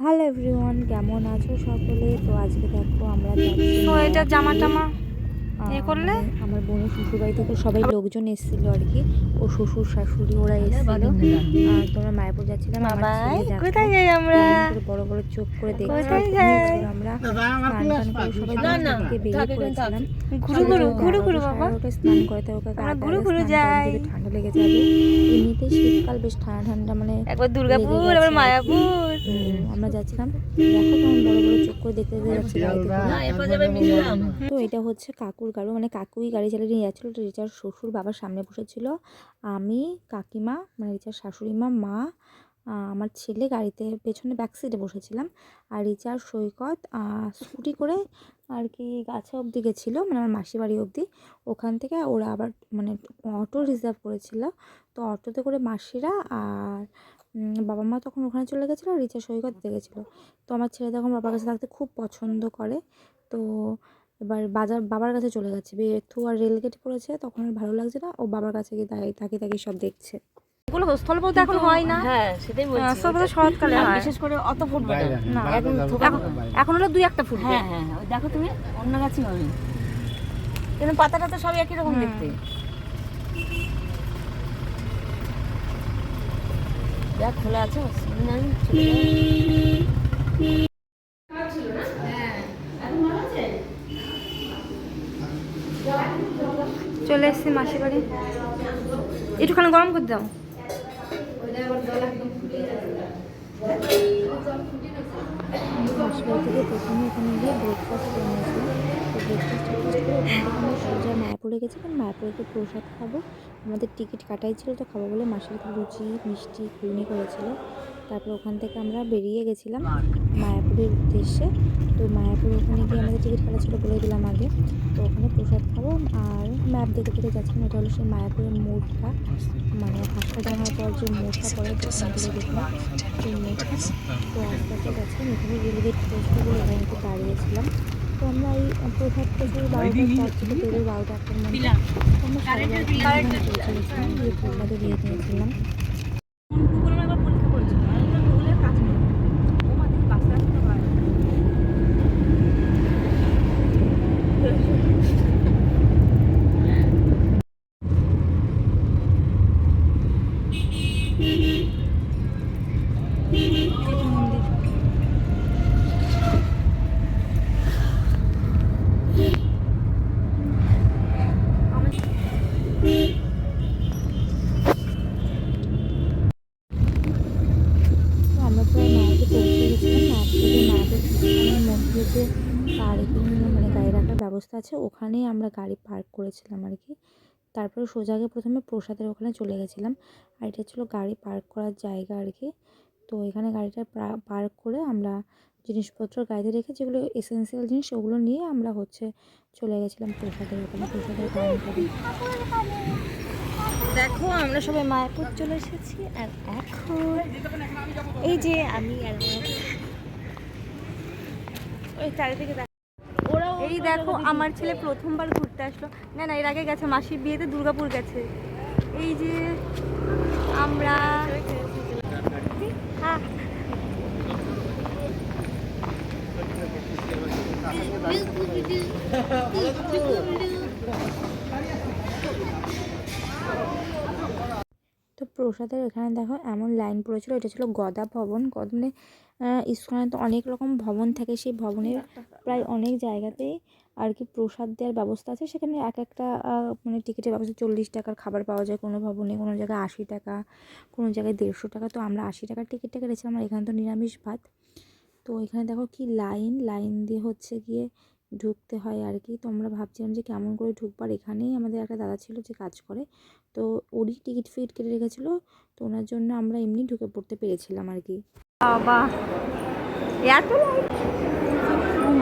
Hello everyone, কেমন আছো সকলে? তো আজকে দেখো আমরা যাচ্ছি তো এটা জামা টামা করলে আমার বোনের শ্বশুরবাড়ি থেকে সবাই লোকজন এসেছিল আর কি। ও শ্বশুর শাশুড়ি ওরা এসেছিল। আর তোমরা মায়াপুর যাচ্ছিলাম। আমার ছেলে দেখো কোথায় যাই আমরা? করে বড় বড় চোখ করে দেখছে। কোথায় যাই? আমরা স্নান টান করে সবাই থেকে বেরিয়ে পড়েছিলাম। ঘুরু ঘুরু ঘুরু ঘুরু বাবা, ওটা স্নান করে তাই ওকে আমরা ঘুরু ঘুরু যাই। ঠান্ডা লেগে যাবে। এমনিতেই শীতকাল বেশ ঠান্ডা ঠান্ডা, মানে একবার দুর্গাপুর আবার মায়াপুর। আমরা যাচ্ছিলাম। দেখো কেমন বড় বড় চোখ করে দেখতে যাচ্ছি গাড়িতে করে। তো এটা হচ্ছে কাকুর গাড়ি, মানে কাকুই গাড়ি চালিয়ে নিয়ে যাচ্ছিলো। তো রিচার শ্বশুর বাবার সামনে বসেছিল, আমি কাকিমা মানে রিচার শাশুড়ি মা, মা, আমার ছেলে গাড়িতে পেছনে ব্যাক সিটে বসেছিলাম। আর রিচার সৈকত স্কুটি করে আর কি গাছে অবধি গেছিলো, মানে আমার মাসি বাড়ি অবধি। ওখান থেকে ওরা আবার মানে অটো রিজার্ভ করেছিল। তো অটোতে করে মাসিরা আর বাবা মা তখন ওখানে চলে গেছিলো, আর রিচা সৈকত গেছিলো। তো আমার ছেলে তখন বাবার কাছে থাকতে খুব পছন্দ করে। তো এবার বাবার কাছে চলে গেছে। বেথু আর রেলগেট পড়েছে, তখন আর ভালো লাগছে না, ও বাবার কাছে গিয়ে তাকে সব দেখছে। এগুলো স্থলপথে এখন হয় না। হ্যাঁ সেটাই বলছি, স্থলপথে শরৎকালে হয়, বিশেষ করে অত ফুটবে না। এখন হলো 2-1টা ফুটবে। হ্যাঁ হ্যাঁ ওই দেখো তুমি অন্য গাছই হবে, কিন্তু পাতাটা তো সব একই রকম দেখতে। দেখ খোলা আছে, চলে এসেছি মাসি বাড়ি, একটুখানি গরম করে দাও। মাসিবাড়ি থেকে প্রথমে এখানে গিয়ে ব্রেকফাস্ট করে নিয়েছিলাম। তো ব্রেকফাস্ট করে ওখান থেকে আমরা সোজা মায়াপুরে গেছি, কারণ মায়াপুরে একটু প্রসাদ খাবো। আমাদের টিকিট কাটাই ছিল, তো খাবো বলে মাসির লুচি মিষ্টি ঘুগনি করেছিল। তারপর ওখান থেকে আমরা বেরিয়ে গেছিলাম মায়াপুরের উদ্দেশ্যে। তো মায়াপুর ওখানে গিয়ে আমাদের টিকিট কাটা ছিল, বলে দিলাম আগে। তো ওখানে প্রসাদ খাবো আর ম্যাপ দেখে দেখে যাচ্ছিলাম। এটা হলো সেই মায়াপুরের মোড়টা, মানে হাসপাতাল পর যে মোড়টা পড়ে সেখান থেকে দেখলাম সেই মোড়টা। তো আস্তে আস্তে যাচ্ছিলাম, এখানে রেলগেট পৌঁছতে বলে এখানে একটু দাঁড়িয়েছিলাম। তো আমরা এই প্রসাদ পেয়েছি 12টার থেকে বেরোয় 12টা 1টার মধ্যে। আমরা সাড়ে 12টার পৌঁছে গেছিলাম, গিয়ে প্রসাদও দিয়ে নিয়েছিলাম। আমরা প্রায় মায়াপুর পৌঁছে গেছিলাম। মায়াপুর কিছুক্ষণের মধ্যে যে পার্কিং মানে গাড়ি রাখার ব্যবস্থা আছে, ওখানেই আমরা গাড়ি পার্ক করেছিলাম আর কি। তারপরে সোজা গিয়ে প্রথমে প্রসাদের ওখানে চলে গেছিলাম। আর এটা ছিল গাড়ি পার্ক করার জায়গা আর কি। তো এখানে গাড়িটা পার্ক করে আমরা জিনিসপত্র গাড়িতে রেখে, যেগুলো এসেন্সিয়াল জিনিস ওগুলো নিয়ে আমরা চলে গেছিলাম প্রসাদের ওখানে, প্রসাদের কাউন্টারে। দেখো আমরা সবাই মায়াপুর চলে এসেছি। আর এখন এই যে আমি আর ওই চারিদিকে এই দেখো আমার ছেলে প্রথমবার ঘুরতে আসলো। না না, এর আগে গেছে মাসির বিয়েতে, দুর্গাপুর গেছে। এই যে আমরা তো প্রসাদের এখানে দেখো এমন লাইন পড়েছিল। এটা ছিল গদা ভবন। মানে ইস্কনে তো অনেক রকম ভবন থাকে, সেই ভবনের প্রায় অনেক জায়গাতেই আর কি প্রসাদ দেওয়ার ব্যবস্থা আছে। সেখানে এক একটা মানে টিকিটের ব্যবস্থা 40 টাকার খাবার পাওয়া যায় কোনো ভবনে, কোনো জায়গায় 80 টাকা, কোনো জায়গায় 150 টাকা। তো আমরা 80 টাকার টিকিটটা কেটেছিলাম। আর এখানে তো নিরামিষ ভাত। তো এখানে দেখো কি লাইন দিয়ে হচ্ছে গিয়ে ঢুকতে হয় আর কি। তো আমরা ভাবছিলাম যে কেমন করে ঢুকবো। আর এখানেই আমাদের একটা দাদা ছিল যে কাজ করে, তো ওরই টিকিট কেটে রেখেছিলো। তো ওনার জন্য আমরা এমনি ঢুকে পড়তে পেরেছিলাম আর কি। বাবা এত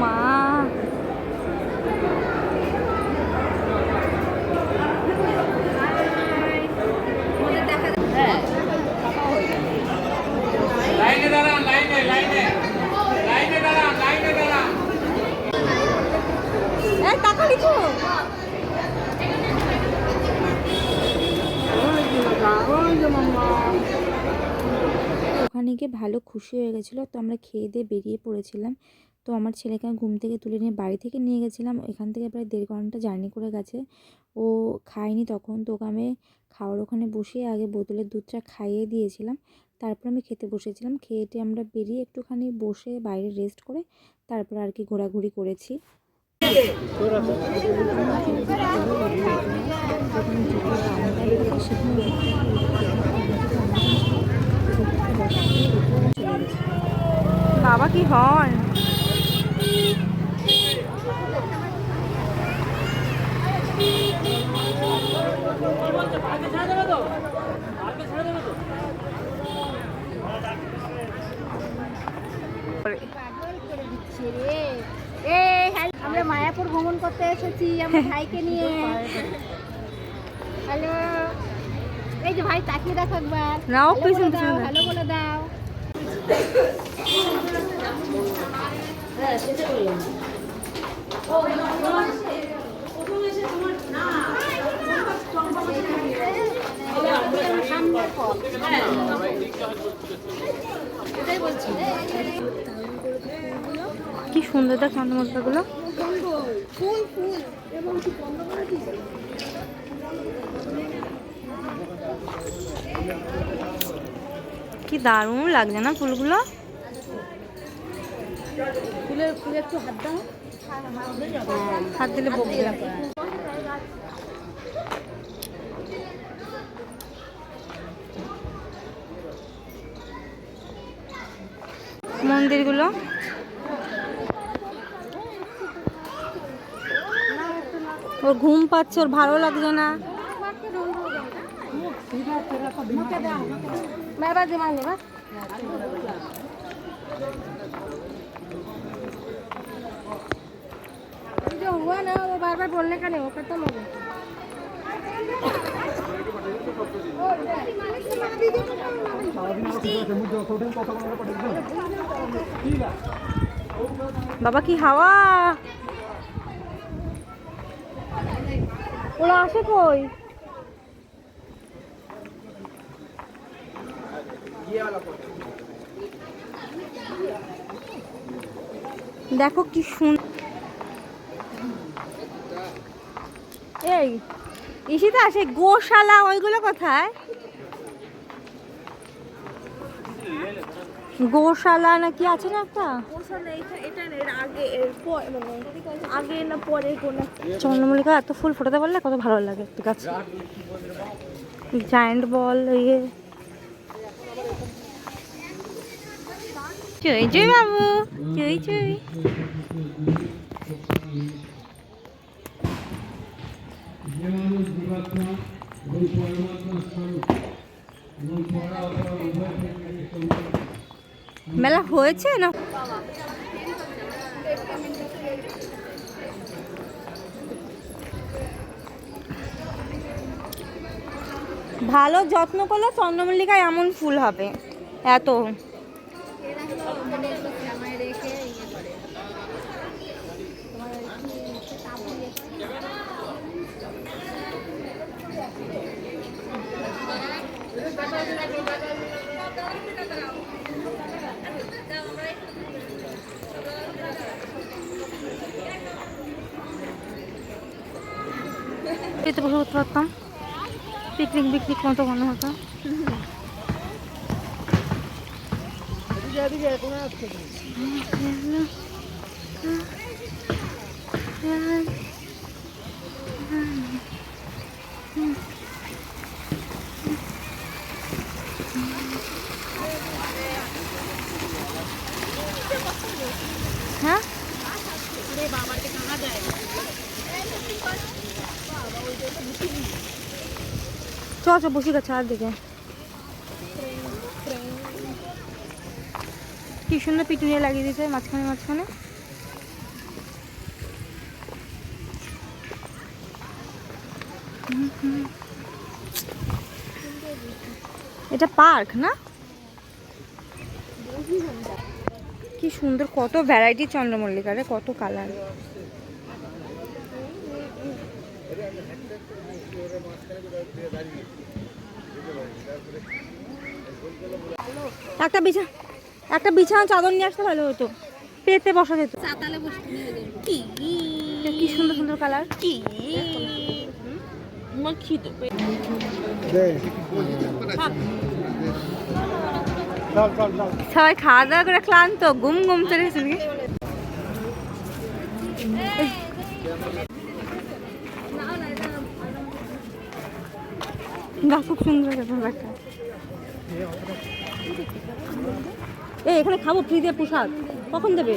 মা, লাইনে দাঁড়ান, লাইনে দাঁড়ান। টাকা লিখো। ওখানে ওখানে গিয়ে ভালো খুশি হয়ে গেছিলো। তো আমরা খেয়ে দিয়ে বেরিয়ে পড়েছিলাম। তো আমার ছেলেকে আমি ঘুম থেকে তুলে নিয়ে বাড়ি থেকে নিয়ে গেছিলাম, এখান থেকে প্রায় 1.5 ঘন্টা জার্নি করে গেছে। ও খায়নি তখন, তো ওকে আমি খাওয়ার ওখানে বসিয়ে আগে বোতলের দুধটা খাইয়ে দিয়েছিলাম, তারপর আমি খেতে বসেছিলাম। খেয়েটে আমরা বেরিয়ে একটুখানি বসে বাইরে রেস্ট করে তারপর আর কি ঘোরাঘুরি করেছি। বাবা কি হন! আমরা মায়াপুর ভ্রমণ করতে এসেছি আমার ভাইকে নিয়ে। হ্যালো, এই যে ভাই তাকিয়ে দেখো একবার, নাও Hello পিছন বলে দাও, পিছন হ্যালো বলে দাও। কি সুন্দর দেখ চন্দ্রমল্লিকাগুলো। কি দারুণ লাগছে না ফুলগুলো। ফুলে একটু হাত দাও, হাত দিলে বকবে। মন্দিরগুলো ওর ঘুম পাচ্ছে, ওর ভালো লাগছে না। বাবা যে মানে বা जो हुआ ना वो बार बार बोलने का नहीं, वो खत्म हो गया। বাবা কি হাওয়া! ওরা আসে কই? দেখো কি সুন্দর। এই ইসিতে আসে গোশালা, ওইগুলো কোথায়? গোশালা না কি আছে না একটা? চন্দ্রমল্লিকা এত ফুল ফোটাতে পারলে কত ভালো লাগে একটু গাছ। জায়েন্ট বল, ইয়ে চুই চুই বাবু, চুই চুই। মেলা হয়েছে না? ভালো যত্ন করলে চন্দ্রমল্লিকায় এমন ফুল হবে এত। এতে বসে করতে পারতাম, পিকনিক পিকনিক মতো মনে হতো। হ্যাঁ চ বসে গেছে আর দিকে। কি সুন্দর পিটুনিয়া লাগিয়ে দিয়েছে মাঝখানে মাঝখানে। এটা পার্ক না? কি সুন্দর, কত ভ্যারাইটি চন্দ্রমল্লিকারে, কত কালার। একটা বিছানা চাদর নিয়ে আসতে ভালো হতো, পেতে বসা যেত। কি সুন্দর সুন্দর কালার। সবাই খাওয়া দাওয়া করে ক্লান্ত, ঘুম ঘুম চলে গেছে নাকি? বাহ, খুব সুন্দর ব্যাপারটা। এখানে খাবো, ফ্রি দিয়ে প্রসাদ কখন দেবে?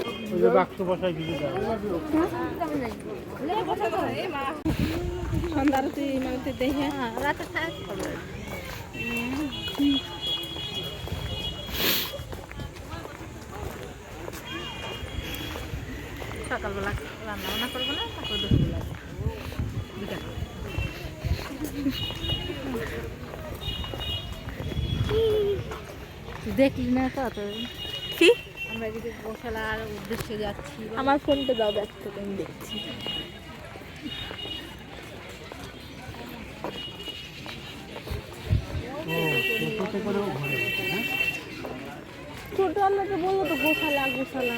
সকালবেলা রান্না বান্না করবো না, তারপর দুপুরবেলা দেখলি না তো কি? আমরা যদি গোশালার উদ্দেশ্যে যাচ্ছি, আমার ফোনটা দাও, ব্যাগ থেকে আমি দেখছি। ছোট আমাকে বললো তো গোশালা গোশালা।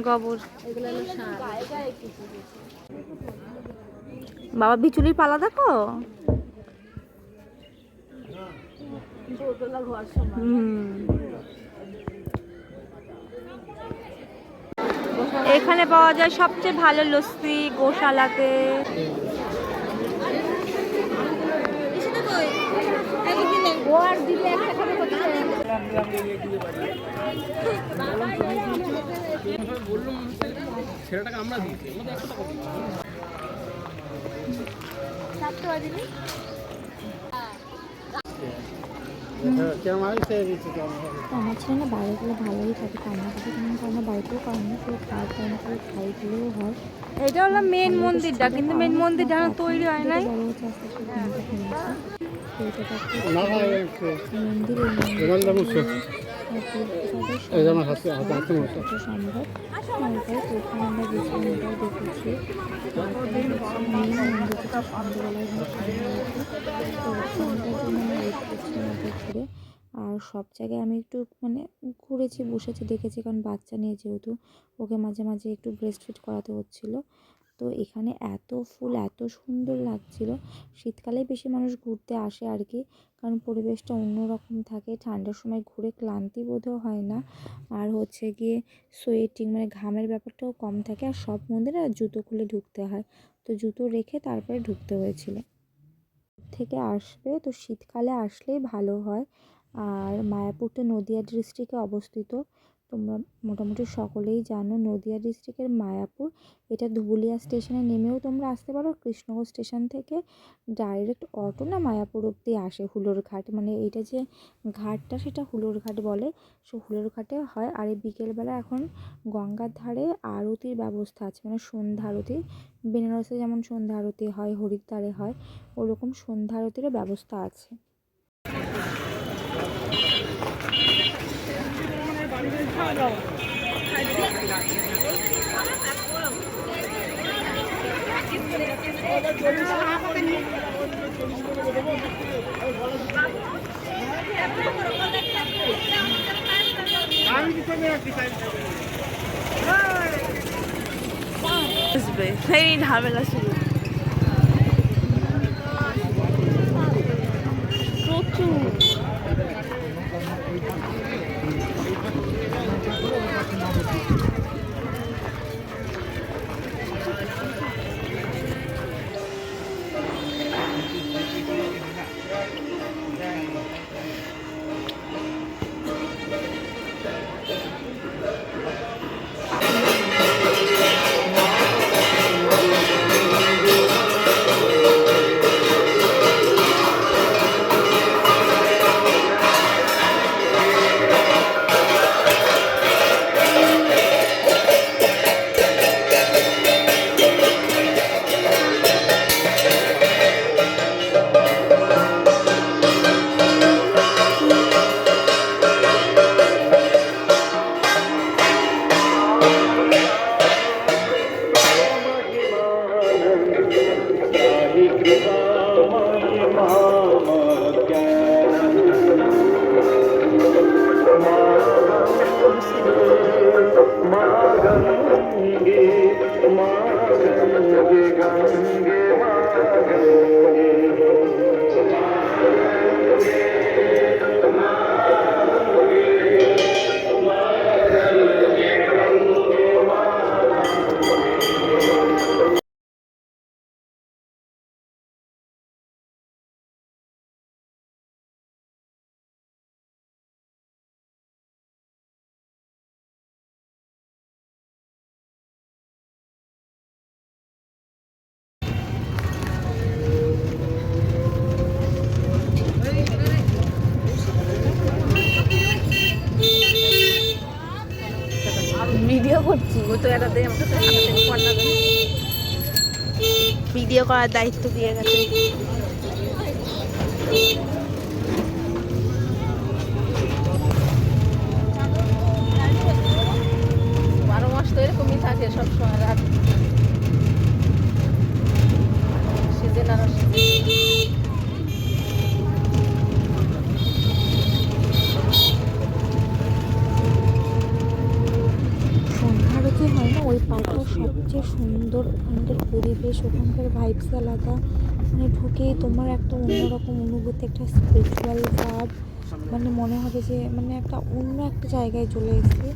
গোবর বাবা, বিচুলির পালা দেখো। এখানে পাওয়া যায় সবচেয়ে ভালো লস্যি গোশালাতে। ছেলেটাকে আমরা দিয়েছি, আমার ছেলে না বাইরে গেলে ভালোই থাকে, কান্নাকাটি কেমন করে না, বাড়িতেও করে না, কেউ খাওয়ার টাইম করে খাই দিলেও হয়। এটা হলো মেন মন্দিরটা, কিন্তু মেন মন্দিরটা তৈরি হয় নাই। বড় হচ্ছে আস্তে আস্তে ঘুমটা কমেছে। সম্ভব তারপরে প্রথমে আমরা গেছিলাম, এটাও দেখেছি। মেন মন্দিরটা সন্ধ্যাবেলায় সন্ধ্যার জন্য আমি ওয়েট করছিলাম ওটা ঘুরে। আর সব জায়গায় আমি একটু মানে ঘুরেছি, বসেছি, দেখেছি, কারণ বাচ্চা নিয়ে যেহেতু ওকে মাঝে মাঝে একটু ব্রেস্ট ফিড করাতে হচ্ছিলো। তো এখানে এত ফুল এত সুন্দর লাগছিল। শীতকালে বেশি মানুষ ঘুরতে আসে আর কি, কারণ পরিবেশটা অন্যরকম থাকে, ঠান্ডার সময় ঘুরে ক্লান্তি বোধও হয় না, আর হচ্ছে গিয়ে সোয়েটিং মানে ঘামের ব্যাপারটাও কম থাকে। আর সব মন্দিরে জুতো খুলে ঢুকতে হয়, তো জুতো রেখে তারপরে ঢুকতে হয়েছিল। থেকে আসবে তো শীতকালে আসলেই ভালো হয়। আর মায়াপুরটা নদিয়া ডিস্ট্রিক্টে অবস্থিত, তোমরা মোটামুটি সকলেই জানো নদিয়া ডিস্ট্রিক্টের মায়াপুর। এটা ধুবুলিয়া স্টেশনে নেমেও তোমরা আসতে পারো, কৃষ্ণনগর স্টেশন থেকে ডাইরেক্ট অটো না মায়াপুর অব্দি আসে হুলোর ঘাট, মানে এইটা যে ঘাটটা সেটা হুলোর ঘাট বলে, সো হুলোর ঘাটে হয়। আর এই বিকেলবেলা এখন গঙ্গার ধারে আরতির ব্যবস্থা আছে, মানে সন্ধ্যা আরতি, বেনারসে যেমন সন্ধ্যা আরতি হয় হরিদ্বারে হয়, ওরকম সন্ধ্যা আরতিরও ব্যবস্থা আছে। সেই ঝামেলা শুরু প্রচুর। ভিডিও করছি, ও তো এটা দিয়ে আমাকে ভিডিও করার দায়িত্ব দিয়ে গেছে। 12 মাস তো এরকমই থাকে সবসময়, রাত সিজন আর সন্ধ্যারতি হয় না, ওই পার্কটা সবচেয়ে সুন্দর, ওখানকার পরিবেশ, ওখানকার ভাইবস আলাদা, মানে ঢুকেই তোমার একটা অন্যরকম অনুভূতি, একটা স্পিরিচুয়াল ভাব, মানে মনে হবে যে মানে একটা অন্য একটা জায়গায় চলে এসেছি।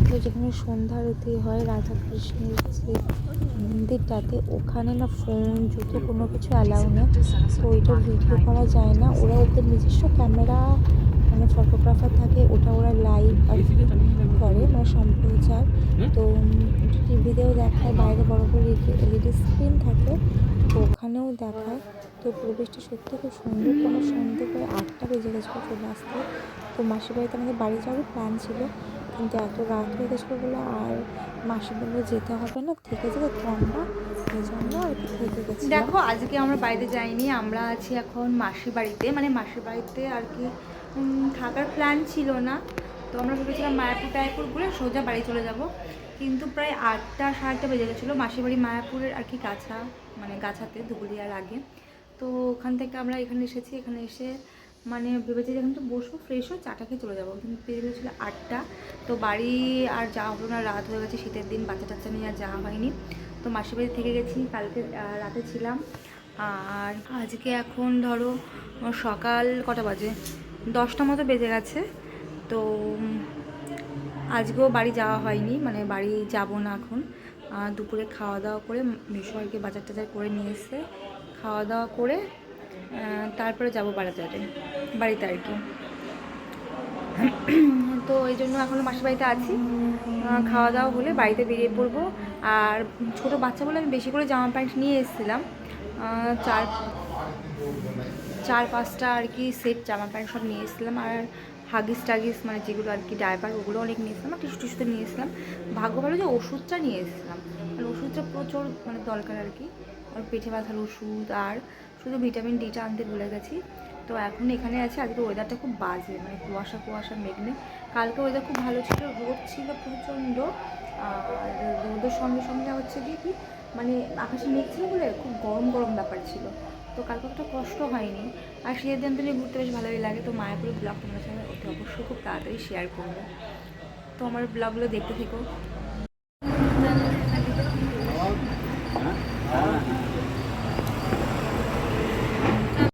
তো যেখানে সন্ধ্যা আরতি হয় রাধা কৃষ্ণের যে মন্দিরটাতে, ওখানে না ফোন জুতো কোনো কিছু অ্যালাউ নেই, তো ওইটা ভিডিও করা যায় না। ওরা ওদের নিজস্ব ক্যামেরা মানে ফটোগ্রাফার থাকে, ওটা ওরা লাইভ আর কি করে, মানে সম্প্রচার। তো টিভিতেও দেখায়, বাইরে বড় বড় এলইডি স্ক্রিন থাকে, তো ওখানেও দেখায়। তো পরিবেশটা সত্যি খুব সুন্দর। কোনো সন্ধ্যে করে 8টা বেজে গেছিলো চলে আসতে। তো মাসির বাড়িতে আমাদের বাড়ি যাওয়ার প্ল্যান ছিল, কিন্তু এত রাত হয়ে গেছিলো বলে আর মাসি বললো যেতে হবে না, থেকে যাবে, তো আমরা এই জন্য আর কি থেকে গেছি। দেখো আজকে আমরা বাইরে যাইনি, আমরা আছি এখন মাসির বাড়িতে, মানে মাসির বাড়িতে আর কি থাকার প্ল্যান ছিল না। তো আমরা ভেবেছিলাম মায়াপুর টায়াপুর ঘুরে সোজা বাড়ি চলে যাব, কিন্তু প্রায় 8টা সাড়ে 8টা বেজে গেছিলো। মাসির বাড়ি মায়াপুরের আর কি গাছা, মানে গাছাতে ধুবুলিয়ার আগে। তো ওখান থেকে আমরা এখানে এসেছি, এখানে এসে মানে ভেবেছি যে এখানে বসবো, ফ্রেশ হয়ে চাটা খেয়ে চলে যাবো, কিন্তু পেয়ে গেছিলো 8টা। তো বাড়ি আর যাওয়া হলো না, রাত হয়ে গেছে, শীতের দিন, বাচ্চা টাচ্চা নিয়ে আর যাওয়া হয়নি। তো মাসির বাড়ি থেকে গেছি, কালকে রাতে ছিলাম। আর আজকে এখন ধরো সকাল কটা বাজে, 10টা মতো বেজে গেছে। তো আজকেও বাড়ি যাওয়া হয়নি, মানে বাড়ি যাব না এখন। দুপুরে খাওয়া দাওয়া করে মেশোয়ারকে বাজার টাজার করে নিয়ে এসে খাওয়া দাওয়া করে তারপরে যাব বাড়িতে আর কি। তো এই জন্য এখনও মাসির বাড়িতে আছি। খাওয়া দাওয়া হলে বাড়িতে বেরিয়ে পড়বো। আর ছোটো বাচ্চা বলে আমি বেশি করে জামা প্যান্ট নিয়ে এসেছিলাম, 4-5টা আর কি সেট জামা প্যান্ট সব নিয়ে এসেছিলাম। আর হাগিস টাগিস মানে যেগুলো আর কি ডাইপার, ওগুলো অনেক নিয়ে এসেছিলাম। আর টিস্যু টিস্যুতে নিয়ে এসেছিলাম। ভাগ্য ভালো যে ওষুধটা নিয়ে এসেছিলাম, আর ওষুধটা প্রচুর মানে দরকার আর কি। আর পেটে ব্যথার ওষুধ, আর শুধু ভিটামিন ডিটা আনতে ভুলে গেছি। তো এখন এখানে আছে। আজকে ওয়েদারটা খুব বাজে, মানে কুয়াশা মেঘনে। কালকে ওয়েদার খুব ভালো ছিল, রোদ ছিল প্রচণ্ড। আর রোদের সঙ্গে সঙ্গে হচ্ছে কি মানে আকাশে মেঘ ছিল বলে খুব গরম ব্যাপার ছিল। তো কালকে একটা কষ্ট হয়নি। আর শীতের দিন থেকে ঘুরতে বেশ ভালোই লাগে। তো মায়াপুরের ব্লগ তোমার সঙ্গে ওটা অবশ্যই খুব তাড়াতাড়ি শেয়ার করবো। তো আমার ব্লগগুলো দেখতে থেকো।